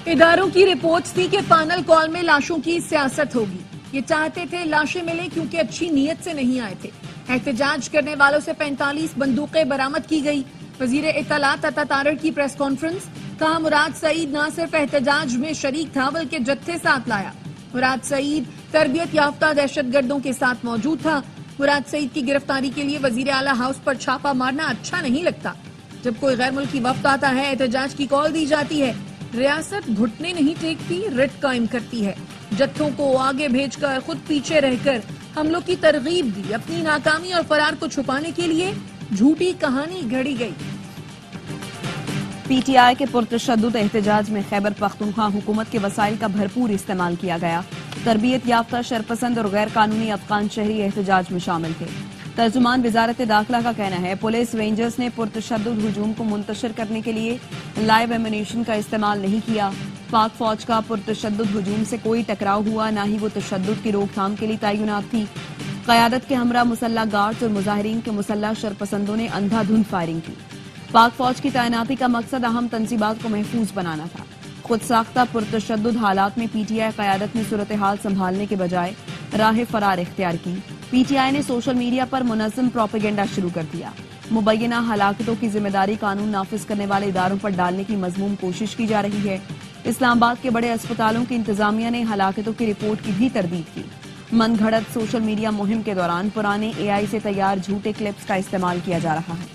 اداروں کی رپورٹس تھی کہ فائنل کال میں لاشوں کی سیاست ہوگی. یہ چاہتے تھے لاشیں ملیں کیونکہ اچھی نیت سے نہیں آئے تھے. احتجاج کرنے والوں سے 45 بندوقیں برآمد کی گئی. وزیر اطلاعات عطا طارق کی پریس کانفرنس. کہا مراد سعید نہ صرف احتجاج میں شریک تھا بلکہ جتھے ساتھ لایا. مراد سعید تربیت یافتہ دہشت گردوں کے ساتھ موجود تھا. مراد سعید کی گرفتاری کے لیے وزیر اعلیٰ ہاؤس پر چھاپا مارنا اچھا نہیں لگتا. جب کوئی غیر ملکی وفد آتا ہے احتجاج کی کال دی جاتی ہے. ریاست گھٹنے نہیں ٹیکتی، رٹ قائم کرتی ہے. جتھوں کو آگے بھیج کر خود پیچھے رہ کر حملوں کی ترغیب دی. اپنی ناکامی اور فرار کو چھپانے کے لیے جھوٹی کہانی گھڑی گئی. پی ٹی آئی کے پرتشدد احتجاج میں خیبر پختونخوا حکومت کے وسائل کا بھرپور استعمال کیا گیا. تربیت یافتہ شرپسند اور غیر قانونی افغان شہری احتجاج میں شامل تھے. ترجمان وزارت داخلہ کا کہنا ہے پولیس رینجرز نے پرتشدد ہجوم کو منتشر کرنے کے لیے لائیو ایمونیشن کا استعمال نہیں کیا. پاک فوج کا پرتشدد ہجوم سے کوئی ٹکراؤ ہوا، نہ ہی وہ تشدد کی روک تھام کے لیے تعینات تھی. قیادت کے ہمراہ مسلح گارڈز اور مظاہرین کے مسلح شرپسندوں نے اندھا دھند فائرنگ کی. پاک فوج کی تعیناتی کا مقصد اہم تنصیبات کو محفوظ بنانا تھا. خود ساختہ پرتشدد حالات میں پی ٹی آئی قیادت نے صورتحال سنبھالنے کے بجائے راہ فرار اختیار کی. پی ٹی آئی نے سوشل میڈیا پر منظم پروپیگنڈا شروع کر دیا. مبینہ ہلاکتوں کی ذمہ داری قانون نافذ کرنے والے اداروں پر ڈالنے کی مذموم کوشش کی جا رہی ہے. اسلام آباد کے بڑے اسپتالوں کی انتظامیہ نے ہلاکتوں کی رپورٹ کی بھی تردید کی. من گھڑت سوشل میڈیا مہم کے دوران پرانے اے آئی سے تیار جھوٹے کلپس کا استعمال کیا جا رہا ہے.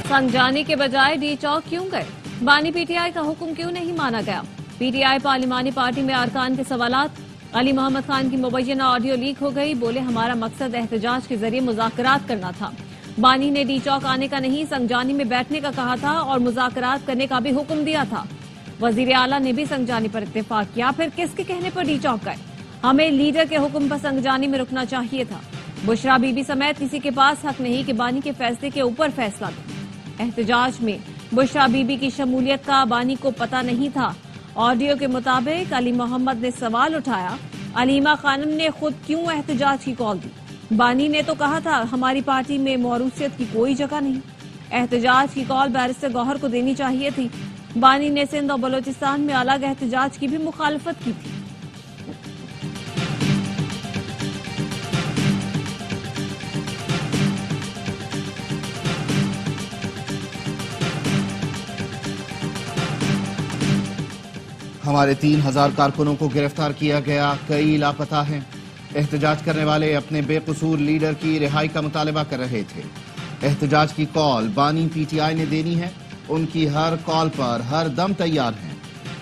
سنجانی کے بجائے ڈی چوک کیوں گئے؟ بانی پی ٹی آئی کا حکم کیوں نہیں مانا گیا؟ پی ٹی آئی پارلیمانی پارٹی میں ارکان کے سوالات. علی محمد خان کی مبینہ آڈیو لیک ہو گئی. بولے ہمارا مقصد احتجاج کے ذریعے مذاکرات کرنا تھا. بانی نے ڈی چوک آنے کا نہیں سنجانی میں بیٹھنے کا کہا تھا اور مذاکرات کرنے کا بھی حکم دیا تھا. وزیر اعلیٰ نے بھی سنجانی پر اتفاق کیا. پھر کس کے کہنے پر ڈی چوک گئے؟ ہمیں لیڈر کے حکم پر سنجانی میں رکنا چاہیے تھا. بشرا بی بی سمیت کسی کے پاس حق نہیں کہ بانی کے فیصلے کے اوپر فیصلہ دے. احتجاج میں بشرا بی بی کی شمولیت کا بانی کو پتہ نہیں تھا. آڈیو کے مطابق علی محمد نے سوال اٹھایا علیمہ خانم نے خود کیوں احتجاج کی کال دی؟ بانی نے تو کہا تھا ہماری پارٹی میں موروثیت کی کوئی جگہ نہیں. احتجاج کی کال بیرسٹر گوہر کو دینی چاہیے تھی. بانی نے سندھ اور بلوچستان میں الگ احتجاج کی بھی مخالفت کی تھی. ہمارے 3000 کارکنوں کو گرفتار کیا گیا، کئی لاپتہ ہیں. احتجاج کرنے والے اپنے بے قصور لیڈر کی رہائی کا مطالبہ کر رہے تھے. احتجاج کی کال بانی پی ٹی آئی نے دینی ہے. ان کی ہر کال پر ہر دم تیار ہیں.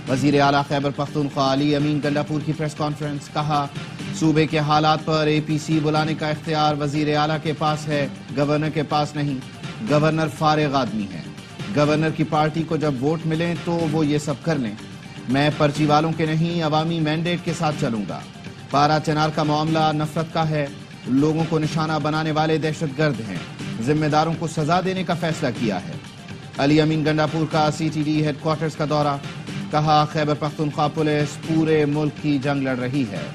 وزیر اعلیٰ خیبر پختونخوا علی امین گنڈاپور کی پریس کانفرنس. کہا صوبے کے حالات پر اے پی سی بلانے کا اختیار وزیر اعلیٰ کے پاس ہے، گورنر کے پاس نہیں. گورنر فارغ آدمی ہے. گورنر کی پارٹی کو جب ووٹ ملیں تو وہ یہ سب کر لیں. میں پرچی والوں کے نہیں عوامی مینڈیٹ کے ساتھ چلوں گا. پارا چنار کا معاملہ نفرت کا ہے. لوگوں کو نشانہ بنانے والے دہشت گرد ہیں. ذمہ داروں کو سزا دینے کا فیصلہ کیا ہے. علی امین گنڈاپور کا C T D headquarters کا دورہ. کہا خیبر پختونخوا پولیس پورے ملک کی جنگ لڑ رہی ہے.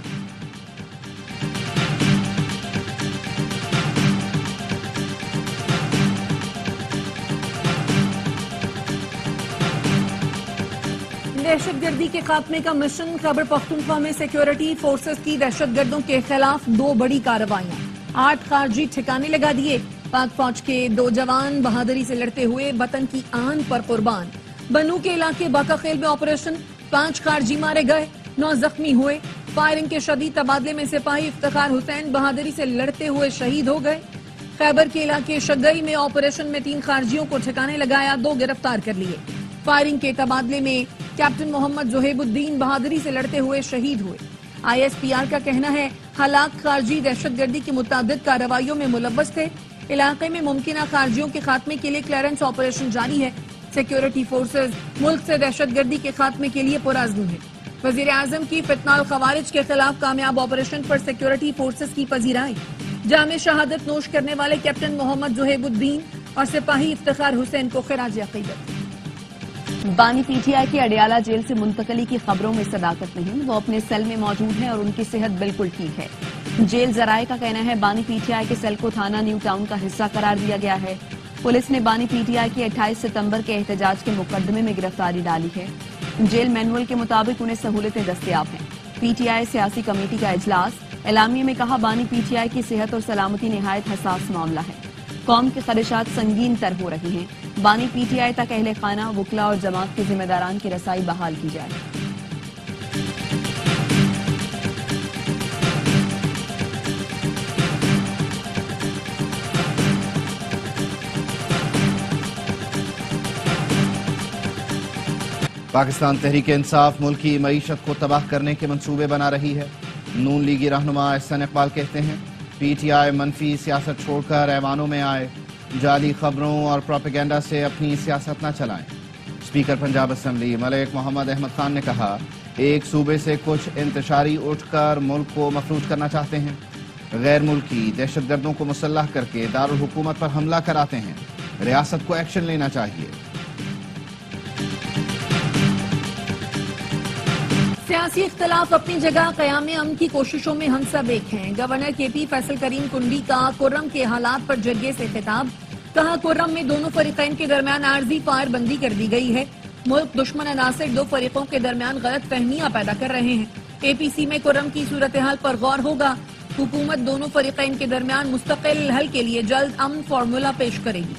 دہشت گردی کے خاتمے کا مشن. خیبر پختونخوا میں سیکیورٹی فورسز کی دہشت گردوں کے خلاف 2 بڑی کارروائیاں. 8 خارجی ٹھکانے لگا دیے. پاک فوج کے 2 جوان بہادری سے لڑتے ہوئے وطن کی آن پر قربان. بنو کے علاقے باقا خیل میں آپریشن. 5 خارجی مارے گئے، 9 زخمی ہوئے. فائرنگ کے شدید تبادلے میں سپاہی افتخار حسین بہادری سے لڑتے ہوئے شہید ہو گئے. خیبر کے علاقے شگئی میں آپریشن میں 3 خارجیوں کو ٹھکانے لگایا، 2 گرفتار کر لیے. فائرنگ کے تبادلے میں کیپٹن محمد زہیب الدین بہادری سے لڑتے ہوئے شہید ہوئے. آئی ایس پی آر کا کہنا ہے ہلاک خارجی دہشت گردی کی متعدد کارروائیوں میں ملوث تھے. علاقے میں ممکنہ خارجیوں کے خاتمے کے لیے کلیئرنس آپریشن جاری ہے. سیکیورٹی فورسز ملک سے دہشت گردی کے خاتمے کے لیے پرعزم ہیں. وزیر اعظم کی فتنہ الخوارج کے خلاف کامیاب آپریشن پر سیکیورٹی فورسز کی پذیرائی. جامع شہادت نوش کرنے والے کیپٹن محمد زہیب الدین اور سپاہی افتخار حسین کو خراج عقیدت. بانی پی ٹی آئی کی اڈیالہ جیل سے منتقلی کی خبروں میں صداقت نہیں. وہ اپنے سیل میں موجود ہیں اور ان کی صحت بالکل ٹھیک ہے. जेल जराये का कहना है बानी पीटीआई के सेल को थाना न्यू टाउन का हिस्सा करार दिया गया है। पुलिस ने बानी पीटीआई की 28 सितंबर के एहतजाज के मुकदमे में गिरफ्तारी डाली है। जेल मैनुअल के मुताबिक उन्हें सहूलतें दस्तयाब हैं। पीटीआई सियासी कमेटी का इजलास, एलामिये में कहा बानी पीटीआई की सेहत और सलामती निहायत हसास मामला है। कौम के खदशात संगीन तर हो रही हैं। बानी पीटीआई तक अहले खाना, वकला और जमात के जिम्मेदारान की रसाई बहाल की जाए। पाकिस्तान तहरीक इंसाफ मुल्क की मईशत को तबाह करने के मंसूबे बना रही है। नून लीगी रहनुमा एहसन इकबाल कहते हैं पीटीआई मनफी सियासत छोड़कर ऐवानों में आए, जाली खबरों और प्रोपेगेंडा से अपनी सियासत न चलाएं। स्पीकर पंजाब असम्बली मलिक मोहम्मद अहमद खान ने कहा एक सूबे से कुछ इंतशारी उठकर मुल्क को मफलूज करना चाहते हैं। गैर मुल्की दहशतगर्दों को मुसल्लह करके दारुल हुकूमत पर हमला कराते हैं। रियासत को एक्शन लेना चाहिए। सियासी इख्तलाफ अपनी जगह, क़याम अमन की कोशिशों में हम सब एक हैं। गवर्नर केपी फैसल करीम कुंडी का कुर्रम के हालात पर जरगे से खिताब, कहा कुर्रम में दोनों फरीकैन के दरमियान आर्जी फायर बंदी कर दी गई है। मुल्क दुश्मन अनासिर दो फरीकों के दरमियान गलत फहमियां पैदा कर रहे हैं। एपीसी में कुर्रम की सूरत हाल पर गौर होगा। हुकूमत दोनों फरीकैन के दरमियान मुस्तकिल हल के लिए जल्द अमन फार्मूला पेश करेगी।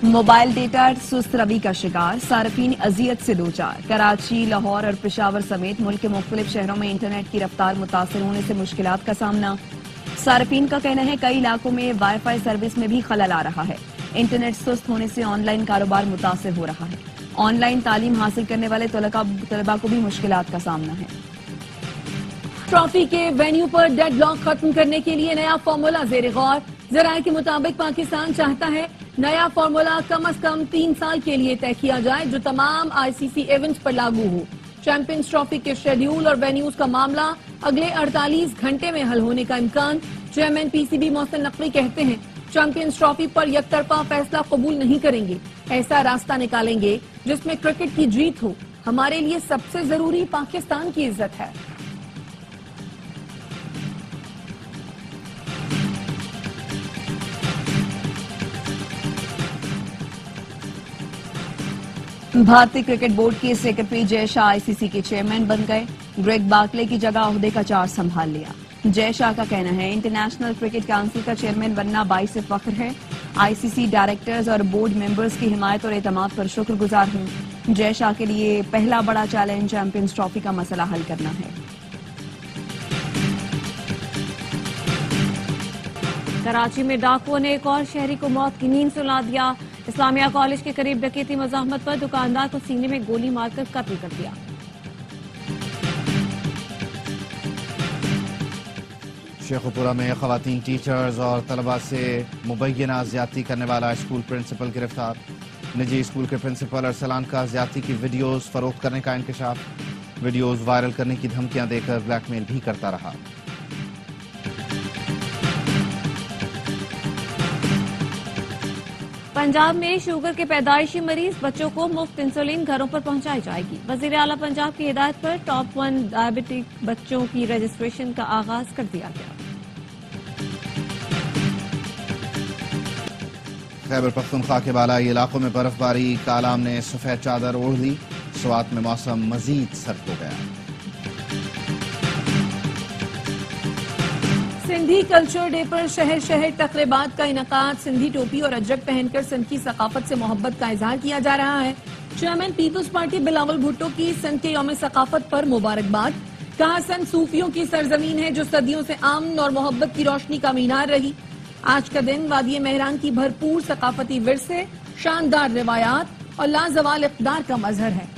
मोबाइल डेटा सुस्त रवि का शिकार, सार्फिन अजियत से दो चार। कराची, लाहौर और पेशावर समेत मुल्क के मुख्तलिफ शहरों में इंटरनेट की रफ्तार मुतासर होने से मुश्किलात का सामना। सार्फिन का कहना है कई इलाकों में वाईफाई सर्विस में भी खलल आ रहा है। इंटरनेट सुस्त होने से ऑनलाइन कारोबार मुतासर हो रहा है। ऑनलाइन तालीम हासिल करने वाले तलबा को भी मुश्किलात का सामना है। ट्रॉफी के वेन्यू पर डेडलॉक खत्म करने के लिए नया फार्मूला जेर गौर। जराये के मुताबिक पाकिस्तान चाहता है नया फार्मूला कम से कम 3 साल के लिए तय किया जाए जो तमाम आईसीसी इवेंट्स पर लागू हो। चैंपियंस ट्रॉफी के शेड्यूल और वेन्यूज का मामला अगले 48 घंटे में हल होने का इम्कान। चेयरमैन पीसीबी मोहसिन नकवी कहते हैं चैंपियंस ट्रॉफी पर यकतरफा फैसला कबूल नहीं करेंगे। ऐसा रास्ता निकालेंगे जिसमें क्रिकेट की जीत हो। हमारे लिए सबसे जरूरी पाकिस्तान की इज्जत है। भारतीय क्रिकेट बोर्ड के सेक्रेटरी जय शाह आईसीसी के चेयरमैन बन गए। ग्रेग बार्कले की जगह ओहदे का चार्ज संभाल लिया। जय शाह का कहना है इंटरनेशनल क्रिकेट काउंसिल का चेयरमैन बनना बाइस फख्र है। आईसीसी डायरेक्टर्स और बोर्ड मेंबर्स की हिमायत और एतमाद पर शुक्रगुजार हूं। जय शाह के लिए पहला बड़ा चैलेंज चैंपियंस ट्रॉफी का मसला हल करना है। कराची में डाकुओं ने एक और शहरी को मौत की नींद सुला दिया। इस्लामिया कॉलेज के करीब डकैती मज़ाहमत पर दुकानदार को सीने में गोली मारकर कत्ल कर दिया। शेखुपुरा में खवातीन टीचर्स और तलबा से मुबैना ज्यादती करने वाला स्कूल प्रिंसिपल गिरफ्तार। निजी स्कूल के प्रिंसिपल अरसलान का ज्यादती की वीडियोस फरोख्त करने का इंकशाफ। वीडियोस वायरल करने की धमकियां देकर ब्लैकमेल भी करता रहा। पंजाब में शुगर के पैदाइशी मरीज बच्चों को मुफ्त इंसुलिन घरों पर पहुंचाई जाएगी। वजीर आला पंजाब की हिदायत पर टॉप 1 डायबिटिक बच्चों की रजिस्ट्रेशन का आगाज कर दिया गया। खैबर पख्तूनख्वा के बालाई इलाकों में बर्फबारी का आलाम ने सफेद चादर ओढ़ ली। स्वात में मौसम मजीद सर्द हो गया। सिंधी कल्चर डे पर शहर शहर तकरीबात का इनकाद। सिंधी टोपी और अजरक पहनकर सिंध की सकाफत से मोहब्बत का इजहार किया जा रहा है। चेयरमैन पीपल्स पार्टी बिलावल भुट्टो की सिंध के यौम सकाफत पर मुबारकबाद। कहा सिंध सूफियों की सरजमीन है जो सदियों से अमन और मोहब्बत की रोशनी का मीनार रही। आज का दिन वादी मेहरान की भरपूर सकाफती विरसे, शानदार रिवायात और लाजवाल इक़्तिदार का मजहर है।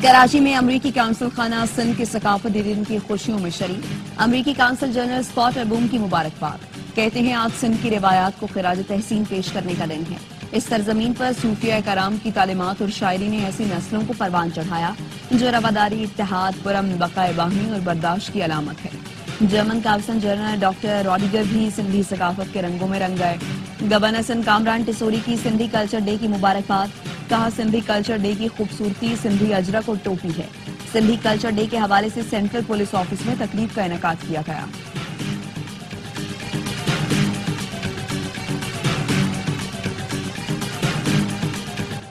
कराची में अमरीकी काउंसिल खाना सिंध के सकाफती दिन की खुशियों में शरीक। अमरीकी काउंसिल जनरल स्कॉट अबूम की मुबारकबाद। कहते हैं आज सिंध की रिवायात को खिराज तहसीन पेश करने का दिन है। इस सरजमीन पर सूफिया कराम की तालीमात और शायरी ने ऐसी नस्लों को परवान चढ़ाया जो रवादारी, इत्तेहाद, पुरअमन बकाए बाही और बर्दाश्त की अलामत है। जर्मन काउंसल जनरल डॉक्टर रॉडिगर भी सिंधी सकाफत के रंगों में रंग गए। गवर्नर सिंध कामरान टिसोरी की सिंधी कल्चर डे की मुबारकबाद। कहा, सिंधी कल्चर डे की खूबसूरती सिंधी अजरक और टोपी है। सिंधी कल्चर डे के हवाले से सेंट्रल पुलिस ऑफिस में तकरीब का इनेकाद किया गया।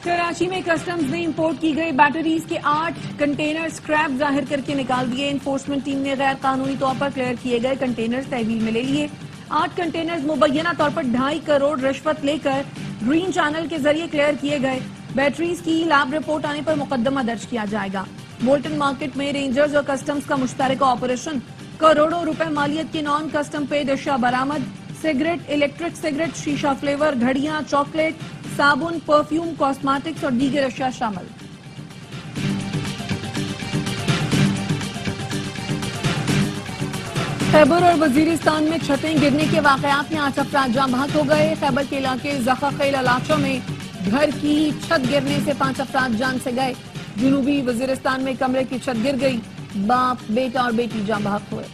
कराची में कस्टम्स ने इंपोर्ट की गई बैटरीज के 8 कंटेनर स्क्रैप जाहिर करके निकाल दिए। एनफोर्समेंट टीम ने गैर कानूनी तौर पर क्लियर किए गए कंटेनर्स तहवील में ले लिए। 8 कंटेनर्स मुबैना तौर पर 2.5 करोड़ रिश्वत लेकर ग्रीन चैनल के जरिए क्लियर किए गए। बैटरीज की लैब रिपोर्ट आने पर मुकदमा दर्ज किया जाएगा। बोल्टन मार्केट में रेंजर्स और कस्टम्स का मुश्तरका ऑपरेशन। करोड़ों रुपए मालियत की नॉन कस्टम पेड अशिया बरामद। सिगरेट, इलेक्ट्रिक सिगरेट, शीशा फ्लेवर, घड़ियां, चॉकलेट, साबुन, परफ्यूम, कॉस्मेटिक्स और दीगर अशिया शामिल। खैबर और वजीरिस्तान में छतें गिरने के वाकयात में 8 अफराद जाँ बहक हो गए। खैबर के इलाके ज़ख़ाक़ील इलाकों में घर की छत गिरने से 5 अफराद जान से गए। जनूबी वजीरिस्तान में कमरे की छत गिर गई। बाप, बेटा और बेटी जाँ बहक हुए।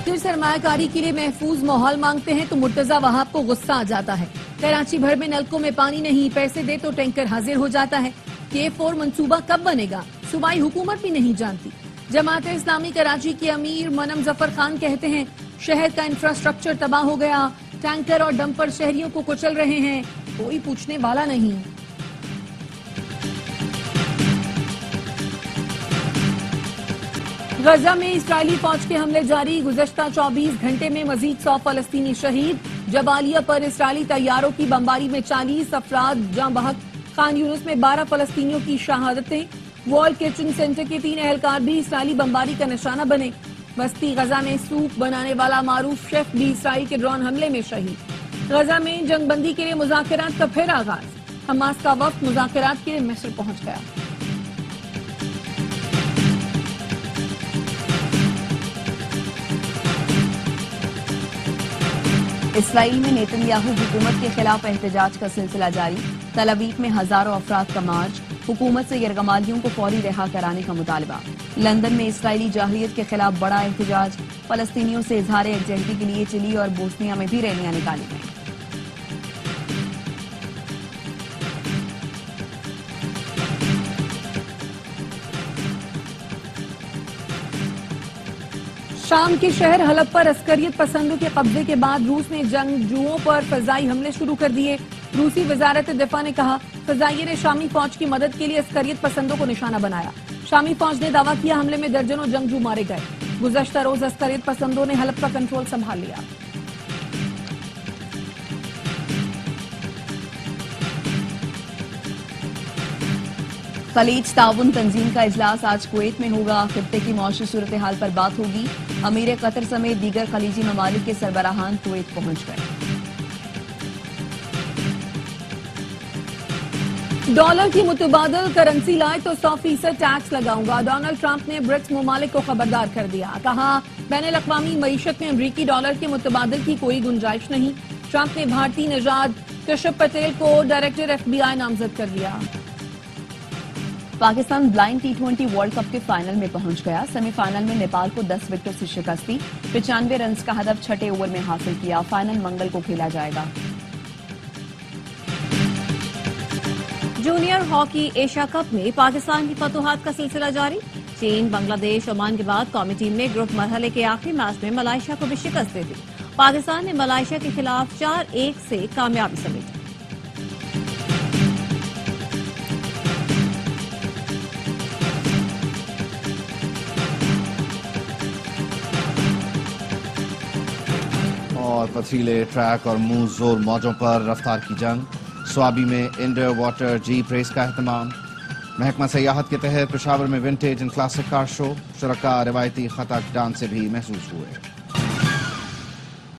फिर सरमायाकारी के लिए महफूज माहौल मांगते हैं तो मुर्तजा वहाब को गुस्सा आ जाता है। कराची भर में नलकों में पानी नहीं, पैसे दे तो टैंकर हाजिर हो जाता है। K4 मंसूबा कब बनेगा, सूबाई हुकूमत भी नहीं जानती। जमात इस्लामी कराची के अमीर मनम जफर खान कहते हैं, शहर का इंफ्रास्ट्रक्चर तबाह हो गया, टैंकर और डंपर शहरियों को कुचल रहे हैं, कोई पूछने वाला नहीं। गजा में इस्राएली फौज के हमले जारी। गुज़श्ता 24 घंटे में मजीद 100 फलस्तीनी शहीद। जबालिया पर इस्राएली तैयारों की बमबारी में 40 अफराद जाँ बहक। खान यूनुस में 12 फलस्तीनियों की शहादतें। वॉल किचन सेंटर के 3 एहलकार भी इस्राएली बमबारी का निशाना बने। वस्ती गजा में सूप बनाने वाला मारूफ शेफ भी इस्राएल के ड्रोन हमले में शहीद। गजा में जंगबंदी के लिए मुज़ाकरात का फिर आगाज। हमास का वफ्द मुज़ाकरात के लिए मिस्र पहुंच गया। इसराइल में नेतन्याहू हुकूमत के खिलाफ एहतजाज का सिलसिला जारी। तल अवीव में हजारों अफराद का मार्च। हुकूमत से यरगमालियों को फौरी रिहा कराने का मुतालबा। लंदन में इसराइली जाहिलियत के खिलाफ बड़ा एहतजाज। फलस्तीनियों से इजहार यकजहती के लिए चिली और बोस्निया में भी रैलियां निकाली गईं। शाम के शहर हलब पर अस्करियत पसंदों के कब्जे के बाद रूस ने जंगजुओं पर फजाई हमले शुरू कर दिए। रूसी वजारत दिफा ने कहा, फजाइये ने शामी फौज की मदद के लिए अस्करियत पसंदों को निशाना बनाया। शामी फौज ने दावा किया हमले में दर्जनों जंगजू मारे गए। गुज़श्ता रोज अस्करियत पसंदों ने हलब का कंट्रोल संभाल लिया। खलीज ताउन तंजीम का इजलास आज कुवैत में होगा। खित्ते की मौसमी सूरत हाल पर बात होगी। अमीर कतर समेत दीगर खलीजी ममालिक के सरबराहान कुवैत पहुंच गए। डॉलर की मुतबादल करेंसी लाए तो 100% टैक्स लगाऊंगा। डोनाल्ड ट्रंप ने ब्रिक्स ममालिक को खबरदार कर दिया। कहा, बैनुल अक़वामी मईशत में अमरीकी डॉलर के मुतबादल की कोई गुंजाइश नहीं। ट्रंप ने भारतीय निजात कश्यप पटेल को डायरेक्टर FBI नामजद कर दिया। Pakistan blind T20 world cup के फाइनल में पहुंच गया। सेमीफाइनल में नेपाल को 10 विकेट से शिकस्त दी। 95 रन का हदफ छठे ओवर में हासिल किया। फाइनल मंगल को खेला जाएगा। जूनियर हॉकी एशिया कप में पाकिस्तान की फतुहात का सिलसिला जारी। चीन, बांग्लादेश, ओमान के बाद कौमी टीम ने ग्रुप मरहले के आखिरी मैच में मलेशिया को भी शिकस्त दे दी। पाकिस्तान ने मलेशिया के खिलाफ 4-1 से कामयाबी समेटी। और पथरीले ट्रैक और मुंह जोर मौजों पर रफ्तार की जंग। स्वाबी में इंडो वाटर जीप रेस का एहतमाम। महकमा सयाहत के तहत पेशावर में vintage and classic car show. शुरका रिवायती खता डांस से भी महसूस हुए।